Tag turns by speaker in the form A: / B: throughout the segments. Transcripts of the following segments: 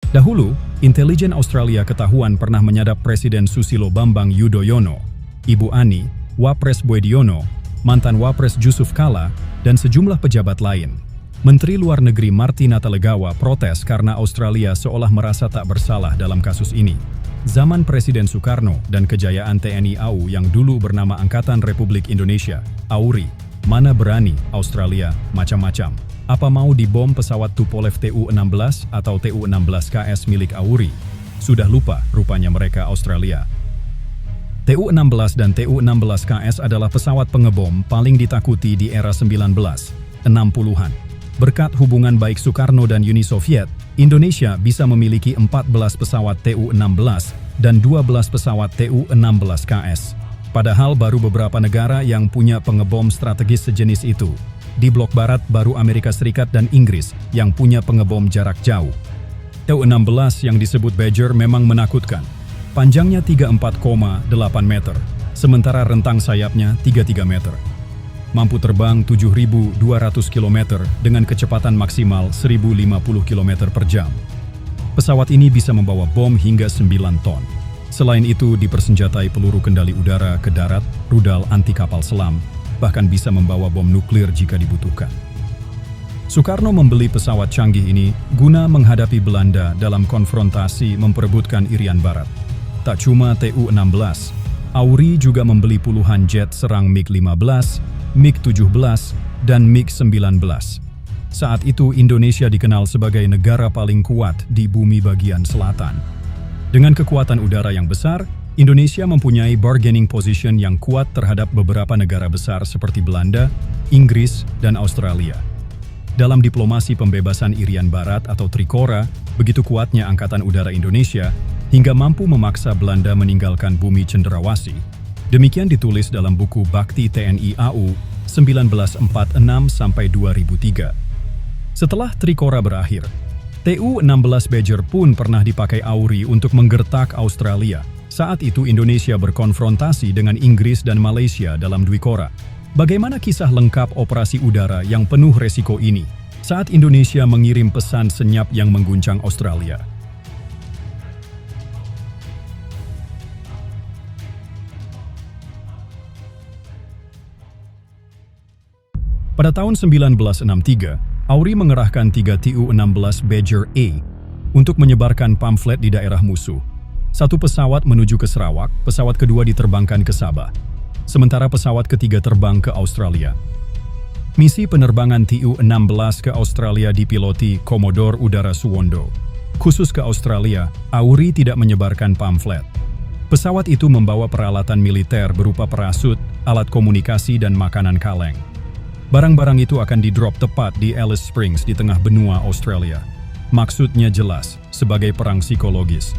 A: Dahulu, intelijen Australia ketahuan pernah menyadap Presiden Susilo Bambang Yudhoyono, Ibu Ani, Wapres Boediono, mantan Wapres Jusuf Kalla, dan sejumlah pejabat lain. Menteri Luar Negeri Marty Natalegawa protes karena Australia seolah merasa tak bersalah dalam kasus ini. Zaman Presiden Soekarno dan kejayaan TNI AU yang dulu bernama Angkatan Republik Indonesia, AURI, mana berani Australia macam-macam. Apa mau dibom pesawat Tupolev Tu-16 atau Tu-16KS milik AURI? Sudah lupa rupanya mereka Australia. Tu-16 dan Tu-16KS adalah pesawat pengebom paling ditakuti di era 1960-an. Berkat hubungan baik Soekarno dan Uni Soviet, Indonesia bisa memiliki 14 pesawat Tu-16 dan 12 pesawat Tu-16KS. Padahal baru beberapa negara yang punya pengebom strategis sejenis itu. Di blok barat baru Amerika Serikat dan Inggris yang punya pengebom jarak jauh. Tu-16 yang disebut Badger memang menakutkan. Panjangnya 34,8 meter, sementara rentang sayapnya 33 meter. Mampu terbang 7.200 km dengan kecepatan maksimal 1.050 km per jam. Pesawat ini bisa membawa bom hingga 9 ton. Selain itu dipersenjatai peluru kendali udara ke darat, rudal anti kapal selam, bahkan bisa membawa bom nuklir jika dibutuhkan. Soekarno membeli pesawat canggih ini guna menghadapi Belanda dalam konfrontasi memperebutkan Irian Barat. Tak cuma Tu-16, AURI juga membeli puluhan jet serang MiG-15, MiG-17, dan MiG-19. Saat itu Indonesia dikenal sebagai negara paling kuat di bumi bagian selatan. Dengan kekuatan udara yang besar, Indonesia mempunyai bargaining position yang kuat terhadap beberapa negara besar seperti Belanda, Inggris, dan Australia. Dalam diplomasi pembebasan Irian Barat atau Trikora, begitu kuatnya Angkatan Udara Indonesia hingga mampu memaksa Belanda meninggalkan bumi cenderawasih. Demikian ditulis dalam buku Bakti TNI AU 1946-2003. Setelah Trikora berakhir, Tu-16 Badger pun pernah dipakai AURI untuk menggertak Australia. Saat itu Indonesia berkonfrontasi dengan Inggris dan Malaysia dalam Dwikora. Bagaimana kisah lengkap operasi udara yang penuh resiko ini saat Indonesia mengirim pesan senyap yang mengguncang Australia? Pada tahun 1963, AURI mengerahkan 3 Tu-16 Badger A untuk menyebarkan pamflet di daerah musuh. Satu pesawat menuju ke Sarawak, pesawat kedua diterbangkan ke Sabah. Sementara pesawat ketiga terbang ke Australia. Misi penerbangan Tu-16 ke Australia dipiloti Komodor Udara Suwondo. Khusus ke Australia, AURI tidak menyebarkan pamflet. Pesawat itu membawa peralatan militer berupa parasut, alat komunikasi, dan makanan kaleng. Barang-barang itu akan di-drop tepat di Alice Springs di tengah benua Australia. Maksudnya jelas, sebagai perang psikologis.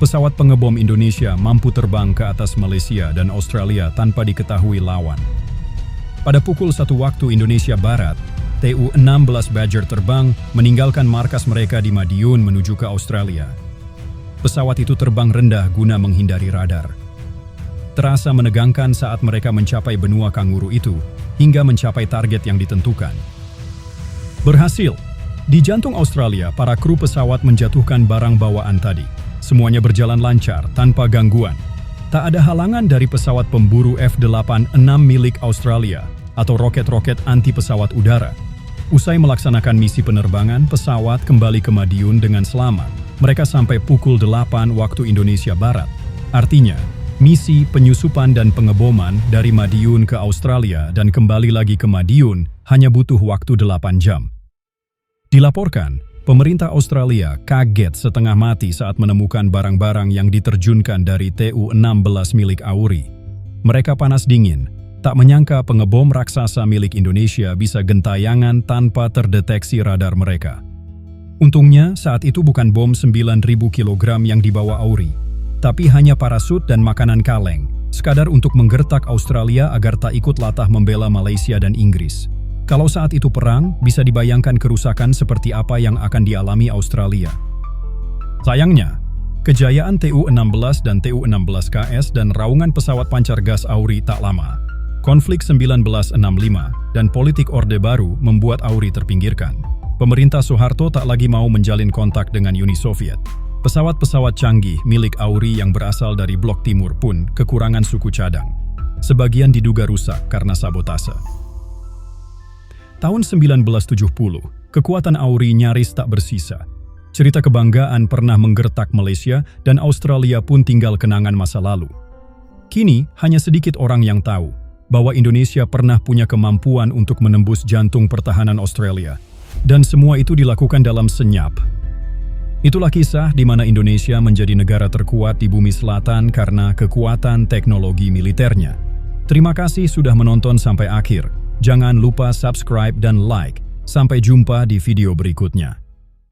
A: Pesawat pengebom Indonesia mampu terbang ke atas Malaysia dan Australia tanpa diketahui lawan. Pada pukul 1 waktu Indonesia Barat, Tu-16 Badger terbang meninggalkan markas mereka di Madiun menuju ke Australia. Pesawat itu terbang rendah guna menghindari radar. Terasa menegangkan saat mereka mencapai benua kanguru itu hingga mencapai target yang ditentukan. Berhasil! Di jantung Australia, para kru pesawat menjatuhkan barang bawaan tadi. Semuanya berjalan lancar, tanpa gangguan. Tak ada halangan dari pesawat pemburu F-86 milik Australia atau roket-roket anti pesawat udara. Usai melaksanakan misi penerbangan, pesawat kembali ke Madiun dengan selamat. Mereka sampai pukul 8 waktu Indonesia Barat. Artinya, misi penyusupan dan pengeboman dari Madiun ke Australia dan kembali lagi ke Madiun hanya butuh waktu 8 jam. Dilaporkan, pemerintah Australia kaget setengah mati saat menemukan barang-barang yang diterjunkan dari Tu-16 milik AURI. Mereka panas dingin, tak menyangka pengebom raksasa milik Indonesia bisa gentayangan tanpa terdeteksi radar mereka. Untungnya saat itu bukan bom 9.000 kg yang dibawa AURI, tapi hanya parasut dan makanan kaleng, sekadar untuk menggertak Australia agar tak ikut latah membela Malaysia dan Inggris. Kalau saat itu perang, bisa dibayangkan kerusakan seperti apa yang akan dialami Australia. Sayangnya, kejayaan Tu-16 dan Tu-16KS dan raungan pesawat pancar gas AURI tak lama. Konflik 1965 dan politik Orde Baru membuat AURI terpinggirkan. pemerintah Soeharto tak lagi mau menjalin kontak dengan Uni Soviet. Pesawat-pesawat canggih milik Auri yang berasal dari Blok Timur pun kekurangan suku cadang. Sebagian diduga rusak karena sabotase. Tahun 1970, kekuatan Auri nyaris tak bersisa. Cerita kebanggaan pernah menggertak Malaysia dan Australia pun tinggal kenangan masa lalu. Kini, hanya sedikit orang yang tahu bahwa Indonesia pernah punya kemampuan untuk menembus jantung pertahanan Australia. Dan semua itu dilakukan dalam senyap. Itulah kisah di mana Indonesia menjadi negara terkuat di bumi selatan karena kekuatan teknologi militernya. Terima kasih sudah menonton sampai akhir. Jangan lupa subscribe dan like. Sampai jumpa di video berikutnya.